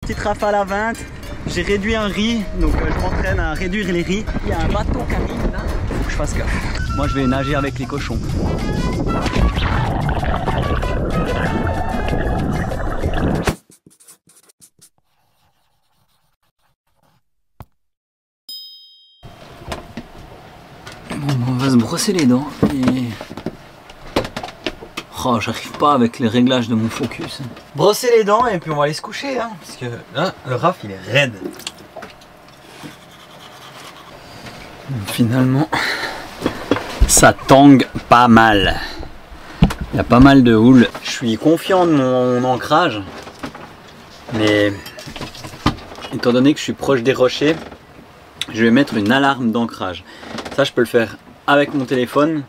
petite rafale à 20. J'ai réduit un riz, donc je m'entraîne à réduire les riz. Il y a un bateau qui arrive là, faut que je fasse gaffe. Moi je vais nager avec les cochons. Bon, on va se brosser les dents et... Oh, j'arrive pas avec les réglages de mon focus. Brosser les dents et puis on va aller se coucher, hein, parce que là, le raf il est raide. Finalement, ça tangue pas mal. Il y a pas mal de houle. Je suis confiant de mon ancrage, mais étant donné que je suis proche des rochers, je vais mettre une alarme d'ancrage. Ça, je peux le faire avec mon téléphone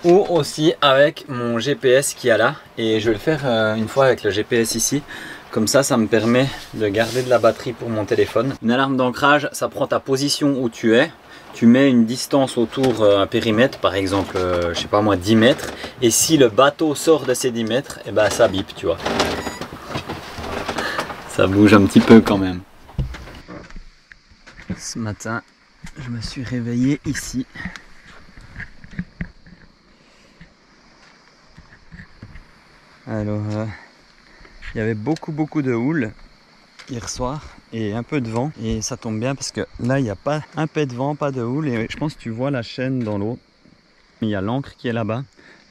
ou aussi avec mon GPS qui est là. Et je vais le faire une fois avec le GPS ici. Comme ça, ça me permet de garder de la batterie pour mon téléphone. Une alarme d'ancrage, ça prend ta position où tu es. Tu mets une distance autour, un périmètre, par exemple, je sais pas moi, 10 mètres. Et si le bateau sort de ces 10 mètres, et ben ça bip, tu vois. Ça bouge un petit peu quand même. Ce matin, je me suis réveillé ici. Alors, il y avait beaucoup de houle hier soir et un peu de vent, et ça tombe bien parce que là il n'y a pas un pet de vent, pas de houle, et je pense que tu vois la chaîne dans l'eau. Il y a l'ancre qui est là-bas,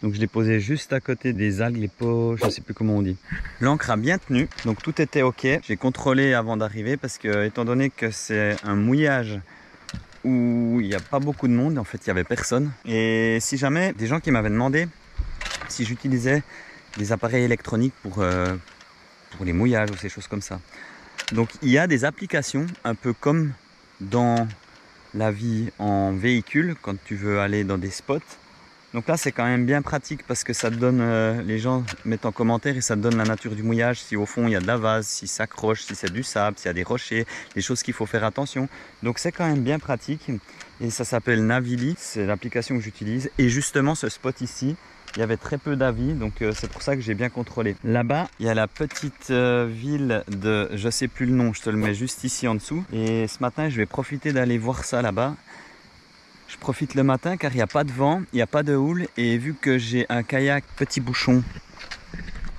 donc je l'ai posé juste à côté des algues, les pots, je sais plus comment on dit. L'ancre a bien tenu, donc tout était ok. J'ai contrôlé avant d'arriver parce que étant donné que c'est un mouillage où il n'y a pas beaucoup de monde, en fait il n'y avait personne. Et si jamais, des gens qui m'avaient demandé si j'utilisais des appareils électroniques pour les mouillages ou ces choses comme ça. Donc il y a des applications un peu comme dans la vie en véhicule quand tu veux aller dans des spots. Donc là c'est quand même bien pratique parce que ça te donne, les gens mettent en commentaire et ça te donne la nature du mouillage, si au fond il y a de la vase, si ça accroche, si c'est du sable, s'il y a des rochers, des choses qu'il faut faire attention. Donc c'est quand même bien pratique et ça s'appelle Navili, c'est l'application que j'utilise. Et justement ce spot ici, il y avait très peu d'avis, donc c'est pour ça que j'ai bien contrôlé. Là-bas, il y a la petite ville de, je sais plus le nom, je te le mets juste ici en dessous. Et ce matin, je vais profiter d'aller voir ça là-bas. Je profite le matin car il n'y a pas de vent, il n'y a pas de houle. Et vu que j'ai un kayak petit bouchon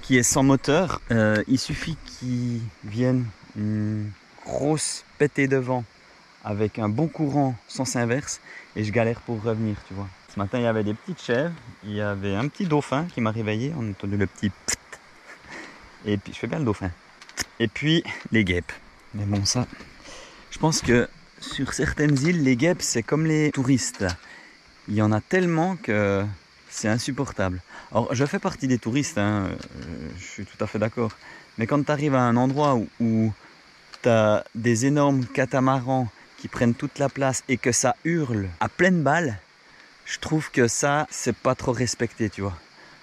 qui est sans moteur, il suffit qu'il vienne une grosse pétée de vent avec un bon courant sens inverse et je galère pour revenir, tu vois. Ce matin, il y avait des petites chèvres, il y avait un petit dauphin qui m'a réveillé, on a entendu le petit pfft. Et puis, je fais bien le dauphin. Et puis, les guêpes. Mais bon, ça, je pense que sur certaines îles, les guêpes, c'est comme les touristes. Il y en a tellement que c'est insupportable. Alors, je fais partie des touristes, hein, je suis tout à fait d'accord. Mais quand tu arrives à un endroit où tu as des énormes catamarans qui prennent toute la place et que ça hurle à pleine balle, je trouve que ça, c'est pas trop respecté, tu vois.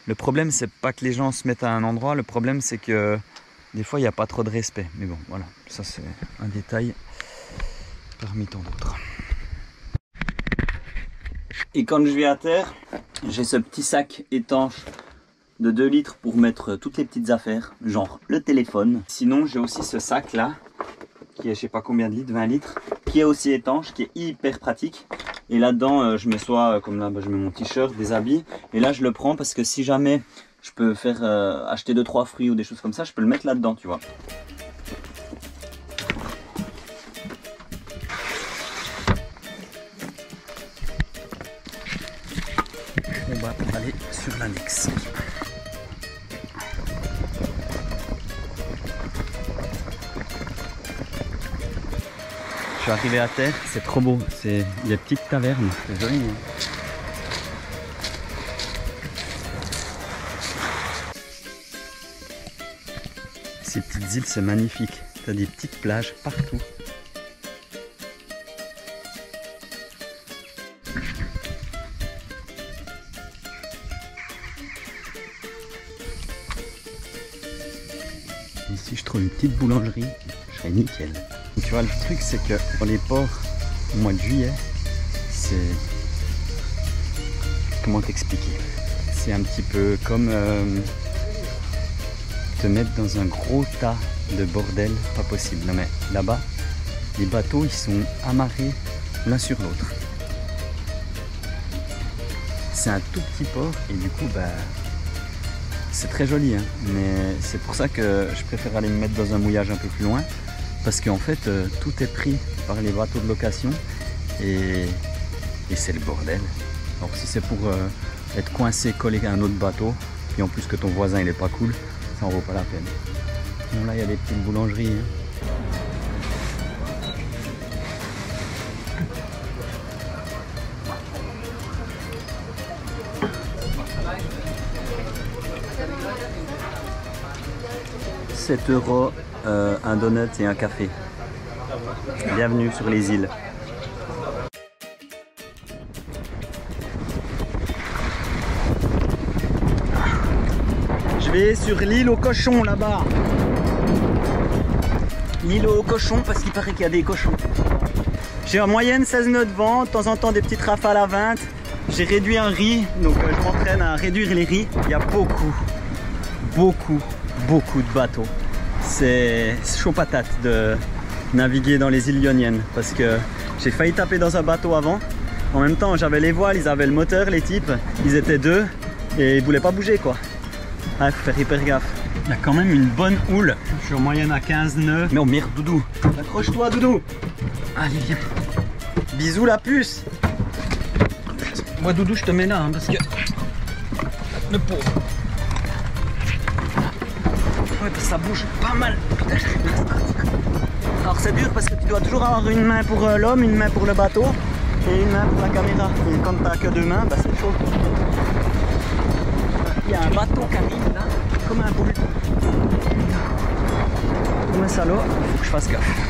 Le problème, c'est pas que les gens se mettent à un endroit, le problème, c'est que des fois, il n'y a pas trop de respect. Mais bon, voilà, ça c'est un détail parmi tant d'autres. Et quand je vais à terre, j'ai ce petit sac étanche de 2 litres pour mettre toutes les petites affaires, genre le téléphone. Sinon, j'ai aussi ce sac là, qui est je sais pas combien de litres, 20 litres, qui est aussi étanche, qui est hyper pratique. Et là-dedans, je mets soit, comme là, je mets mon t-shirt, des habits. Et là, je le prends parce que si jamais je peux faire acheter 2-3 fruits ou des choses comme ça, je peux le mettre là-dedans, tu vois. On va aller sur l'annexe. Je suis arrivé à terre, c'est trop beau, c'est des petites tavernes, c'est joli. Hein. Ces petites îles, c'est magnifique, tu as des petites plages partout. Ici, je trouve une petite boulangerie, je serais nickel. Tu vois, le truc, c'est que dans les ports, au mois de juillet, c'est... Comment t'expliquer? C'est un petit peu comme te mettre dans un gros tas de bordel, pas possible. Non mais là-bas, les bateaux ils sont amarrés l'un sur l'autre. C'est un tout petit port et du coup bah c'est très joli hein. Mais c'est pour ça que je préfère aller me mettre dans un mouillage un peu plus loin parce qu'en fait tout est pris par les bateaux de location et c'est le bordel. Alors si c'est pour être coincé collé à un autre bateau et en plus que ton voisin il est pas cool, ça en vaut pas la peine. Bon là il y a des petites boulangeries hein. 7 € un donut et un café. Bienvenue sur les îles. Je vais sur l'île aux cochons là-bas. L'île aux cochons parce qu'il paraît qu'il y a des cochons. J'ai en moyenne 16 nœuds de vent, de temps en temps des petites rafales à 20. J'ai réduit un riz, donc je m'entraîne à réduire les riz. Il y a beaucoup de bateaux. C'est chaud patate de naviguer dans les îles Ioniennes parce que j'ai failli taper dans un bateau avant. En même temps, j'avais les voiles, ils avaient le moteur, les types, ils étaient deux et ils voulaient pas bouger quoi. Ah, faut faire hyper gaffe. Il y a quand même une bonne houle. Je suis en moyenne à 15 nœuds. Mais oh merde, Doudou. Accroche-toi, Doudou. Allez, viens. Bisous la puce. Moi, Doudou, je te mets là hein, parce que le pauvre. Ouais, ça bouge pas mal. Alors c'est dur parce que tu dois toujours avoir une main pour l'homme, une main pour le bateau et une main pour la caméra. Et quand t'as que deux mains, bah c'est chaud. Il y a un bateau qui arrive là, comme un boule. Comme un salaud, il faut que je fasse gaffe.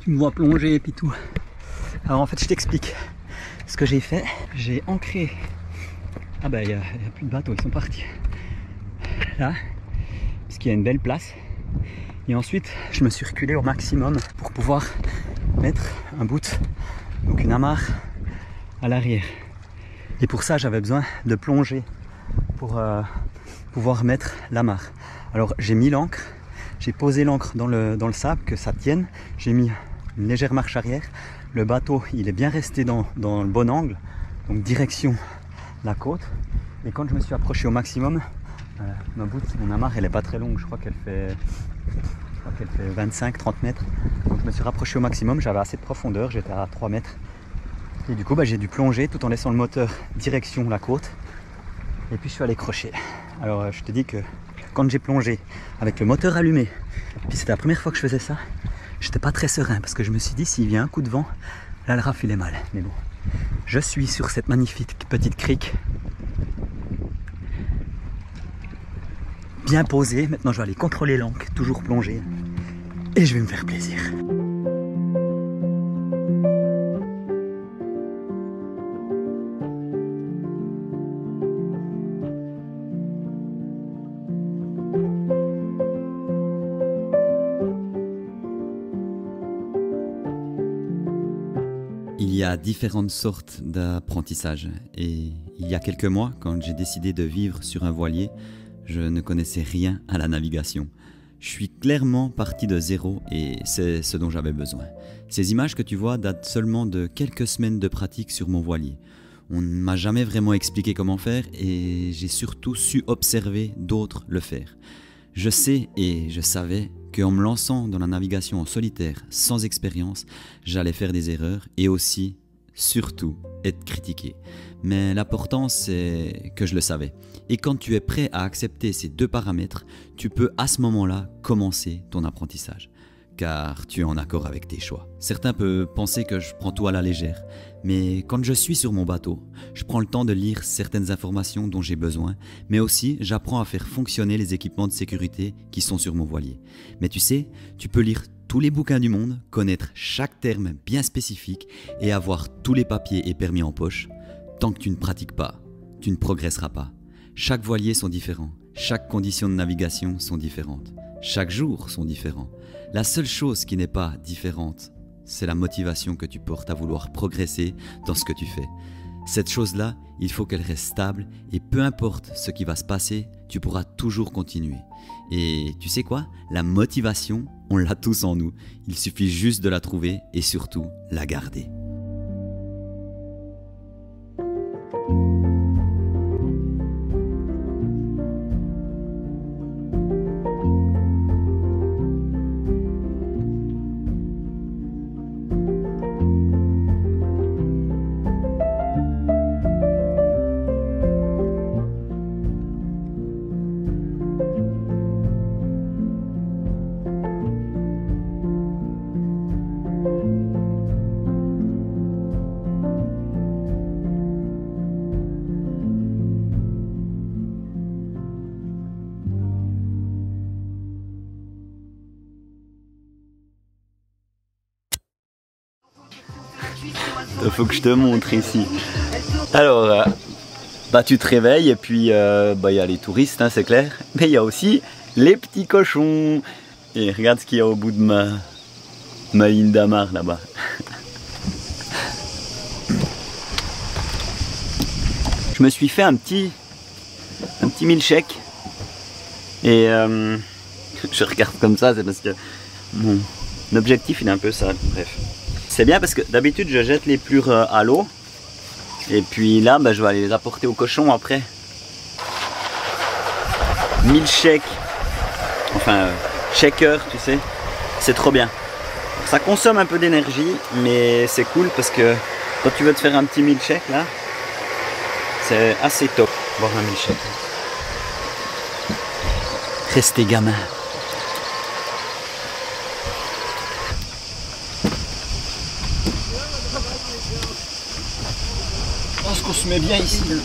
Tu me vois plonger et puis tout. Alors en fait je t'explique ce que j'ai fait. J'ai ancré. Ah bah il n'y a plus de bateaux, ils sont partis. Là, parce qu'il y a une belle place. Et ensuite je me suis reculé au maximum pour pouvoir mettre un bout, donc une amarre à l'arrière. Et pour ça j'avais besoin de plonger pour pouvoir mettre l'amarre. Alors j'ai mis l'ancre, j'ai posé l'ancre dans le sable que ça tienne. J'ai mis une légère marche arrière. Le bateau il est bien resté dans le bon angle, donc direction la côte. Et quand je me suis approché au maximum, mon amarre elle est pas très longue, je crois qu'elle fait 25-30 mètres. Donc je me suis rapproché au maximum, j'avais assez de profondeur, j'étais à 3 mètres. Et du coup bah, j'ai dû plonger tout en laissant le moteur direction la côte. Et puis je suis allé crocher. Alors je te dis que quand j'ai plongé avec le moteur allumé, puis c'était la première fois que je faisais ça, j'étais pas très serein parce que je me suis dit s'il vient un coup de vent, là le rafale est mal. Mais bon, je suis sur cette magnifique petite crique, bien posée. Maintenant je vais aller contrôler l'ancre, toujours plongée, et je vais me faire plaisir. Il y a différentes sortes d'apprentissage et il y a quelques mois, quand j'ai décidé de vivre sur un voilier, je ne connaissais rien à la navigation. Je suis clairement parti de zéro et c'est ce dont j'avais besoin. Ces images que tu vois datent seulement de quelques semaines de pratique sur mon voilier. On ne m'a jamais vraiment expliqué comment faire et j'ai surtout su observer d'autres le faire. Je sais et je savais qu'en me lançant dans la navigation en solitaire sans expérience, j'allais faire des erreurs et aussi, surtout, être critiqué. Mais l'important c'est que je le savais. Et quand tu es prêt à accepter ces deux paramètres, tu peux à ce moment-là commencer ton apprentissage. Car tu es en accord avec tes choix. Certains peuvent penser que je prends tout à la légère, mais quand je suis sur mon bateau, je prends le temps de lire certaines informations dont j'ai besoin, mais aussi j'apprends à faire fonctionner les équipements de sécurité qui sont sur mon voilier. Mais tu sais, tu peux lire tous les bouquins du monde, connaître chaque terme bien spécifique et avoir tous les papiers et permis en poche. Tant que tu ne pratiques pas, tu ne progresseras pas. Chaque voilier sont différents, chaque condition de navigation sont différentes, chaque jour sont différents. La seule chose qui n'est pas différente, c'est la motivation que tu portes à vouloir progresser dans ce que tu fais. Cette chose-là, il faut qu'elle reste stable et peu importe ce qui va se passer, tu pourras toujours continuer. Et tu sais quoi? La motivation, on l'a tous en nous. Il suffit juste de la trouver et surtout la garder. Faut que je te montre ici. Alors, tu te réveilles et puis y a les touristes, hein, c'est clair. Mais il y a aussi les petits cochons. Et regarde ce qu'il y a au bout de ma ligne d'amarre là-bas. Je me suis fait un petit milkshake. Et je regarde comme ça, c'est parce que mon objectif il est un peu ça, bref. C'est bien parce que d'habitude je jette les plures à l'eau et puis là je vais aller les apporter aux cochons après. Milkshake, enfin shaker tu sais, c'est trop bien. Ça consomme un peu d'énergie mais c'est cool parce que quand tu veux te faire un petit milkshake là, c'est assez top boire un milkshake. Restez gamin. Je pense qu'on se met bien ici. Là.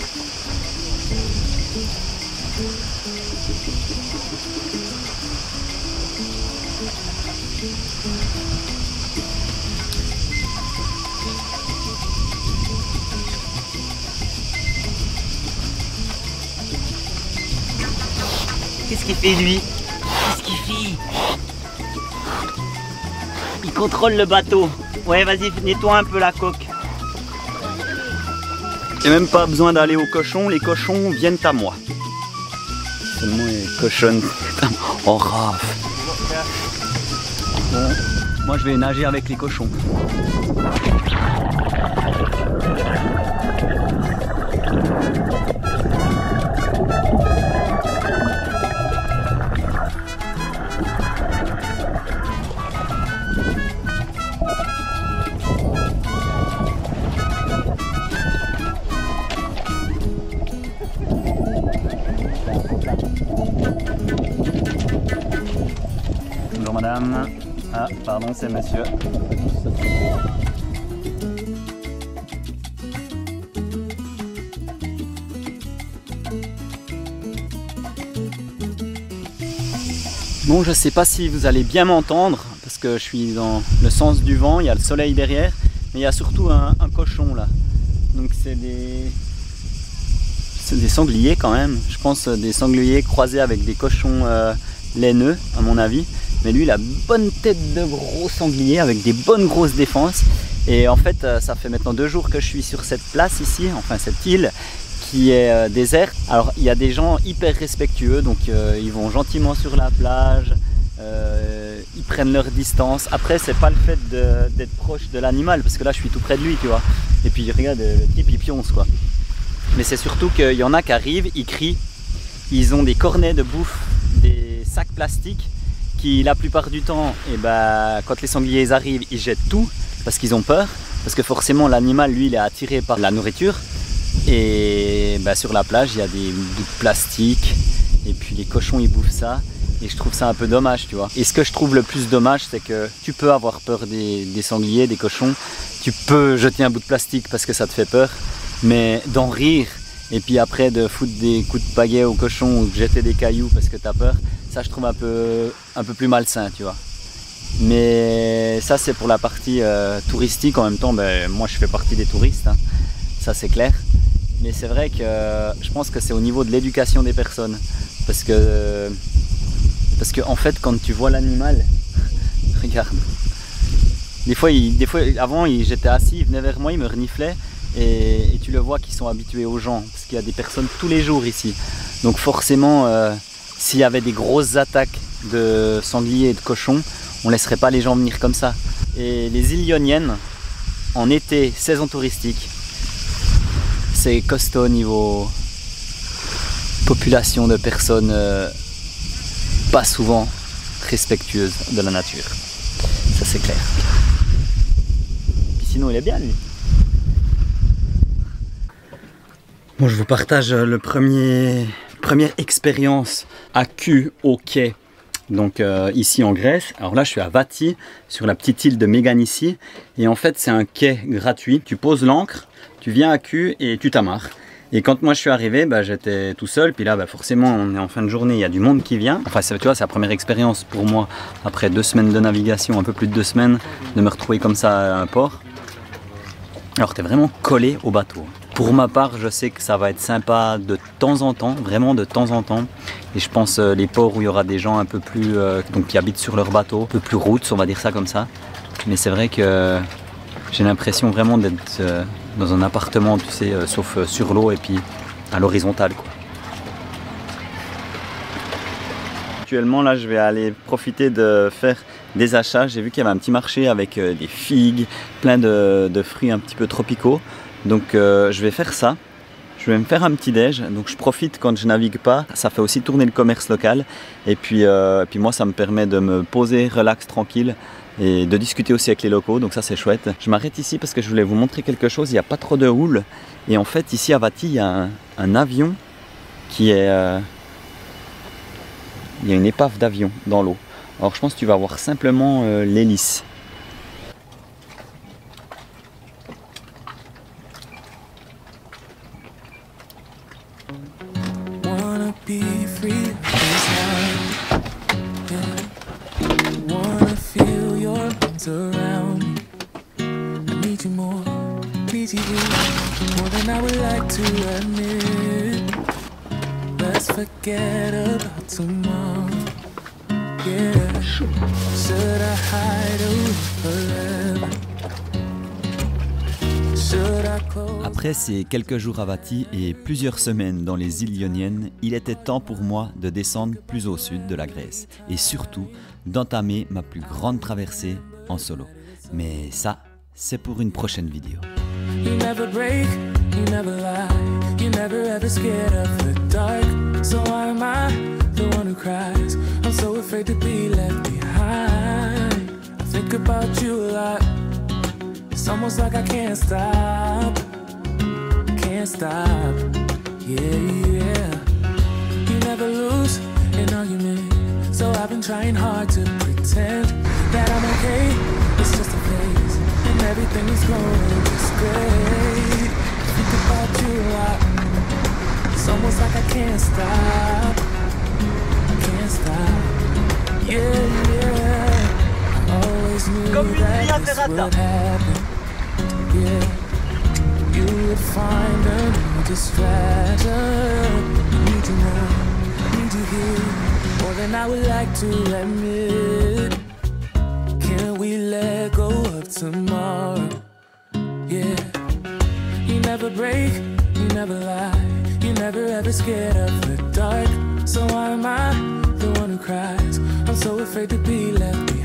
Qu'est-ce qu'il fait lui? Qu'est-ce qu'il fait? Il contrôle le bateau. Ouais, vas-y, nettoie un peu la coque. Il n'y a même pas besoin d'aller aux cochons, les cochons viennent à moi. Seulement les cochonnes. Oh, raf. Bon, moi je vais nager avec les cochons. Bonjour madame. Ah, pardon, c'est monsieur. Bon, je sais pas si vous allez bien m'entendre parce que je suis dans le sens du vent, il y a le soleil derrière, mais il y a surtout un cochon là. Donc c'est des sangliers quand même, je pense des sangliers croisés avec des cochons laineux à mon avis. Mais lui il a une bonne tête de gros sanglier avec des bonnes grosses défenses. Et en fait ça fait maintenant 2 jours que je suis sur cette place ici, enfin cette île qui est déserte. Alors il y a des gens hyper respectueux, donc ils vont gentiment sur la plage, ils prennent leur distance. Après, c'est pas le fait d'être proche de l'animal, parce que là je suis tout près de lui, tu vois. Et puis regarde, le type il pionce quoi. Mais c'est surtout qu'il y en a qui arrivent, ils crient, ils ont des cornets de bouffe, des sacs plastiques qui la plupart du temps, quand les sangliers arrivent, ils jettent tout parce qu'ils ont peur, parce que forcément l'animal lui il est attiré par la nourriture. Et sur la plage il y a des bouts de plastique et puis les cochons ils bouffent ça. Et je trouve ça un peu dommage, tu vois. Et ce que je trouve le plus dommage, c'est que tu peux avoir peur des sangliers, des cochons. Tu peux jeter un bout de plastique parce que ça te fait peur. Mais d'en rire et puis après de foutre des coups de pagaie aux cochons ou de jeter des cailloux parce que tu as peur, ça je trouve un peu plus malsain, tu vois. Mais ça c'est pour la partie touristique. En même temps, moi je fais partie des touristes, hein. Ça c'est clair. Mais c'est vrai que je pense que c'est au niveau de l'éducation des personnes. Parce que en fait quand tu vois l'animal, regarde, des fois avant j'étais assis, il venait vers moi, il me reniflait et tu le vois qu'ils sont habitués aux gens parce qu'il y a des personnes tous les jours ici. Donc forcément s'il y avait des grosses attaques de sangliers et de cochons, on laisserait pas les gens venir comme ça. Et les îles Ioniennes en été, saison touristique, c'est costaud niveau population de personnes pas souvent respectueuses de la nature. Ça c'est clair. Puis sinon il est bien lui. Bon, je vous partage le première expérience à cul au quai. Donc ici en Grèce. Alors là je suis à Vati, sur la petite île de Méganici. Et en fait c'est un quai gratuit. Tu poses l'ancre, tu viens à cul et tu t'amarres. Et quand moi je suis arrivé, j'étais tout seul, puis là forcément on est en fin de journée, il y a du monde qui vient. Enfin tu vois, c'est la première expérience pour moi, après 2 semaines de navigation, un peu plus de 2 semaines, de me retrouver comme ça à un port. Alors tu es vraiment collé au bateau. Pour ma part, je sais que ça va être sympa de temps en temps, vraiment de temps en temps. Et je pense les ports où il y aura des gens un peu plus, donc qui habitent sur leur bateau, un peu plus roots, on va dire ça comme ça. Mais c'est vrai que j'ai l'impression vraiment d'être dans un appartement, tu sais, sauf sur l'eau et puis à l'horizontale, quoi. Actuellement, là, je vais aller profiter de faire des achats. J'ai vu qu'il y avait un petit marché avec des figues, plein de fruits un petit peu tropicaux. Donc, je vais faire ça. Je vais me faire un petit déj. Donc, je profite quand je navigue pas. Ça fait aussi tourner le commerce local. Et puis moi, ça me permet de me poser, relax, tranquille. Et de discuter aussi avec les locaux, donc ça c'est chouette. Je m'arrête ici parce que je voulais vous montrer quelque chose. Il n'y a pas trop de houle. Et en fait ici à Vati, il y a un avion qui est... il y a une épave d'avion dans l'eau. Alors je pense que tu vas voir simplement l'hélice. Around me, I need you more than I would like to admit. Let's forget about tomorrow. Yeah, should I hide away forever? Should I close? Après ces quelques jours à Vati et plusieurs semaines dans les îles Ioniennes, il était temps pour moi de descendre plus au sud de la Grèce et surtout d'entamer ma plus grande traversée en solo. Mais ça, c'est pour une prochaine vidéo. You never break, you never lie, you never ever scared of the dark. So why am I the one who cries? I'm so afraid to be left behind. I think about you a lot. It's almost like I can't stop. Yeah. You never lose an argument, so I've been trying hard to pretend that I'm okay. It's just a phase, and everything is going just great. Think about you a lot. It's almost like I can't stop. Yeah. I always knew that this would happen. Yeah, you would find a new distraction. Need you more, need you here, more than I would like to admit. Can we let go of tomorrow? Yeah, you never break, you never lie, you never ever scared of the dark. So why am I the one who cries? I'm so afraid to be left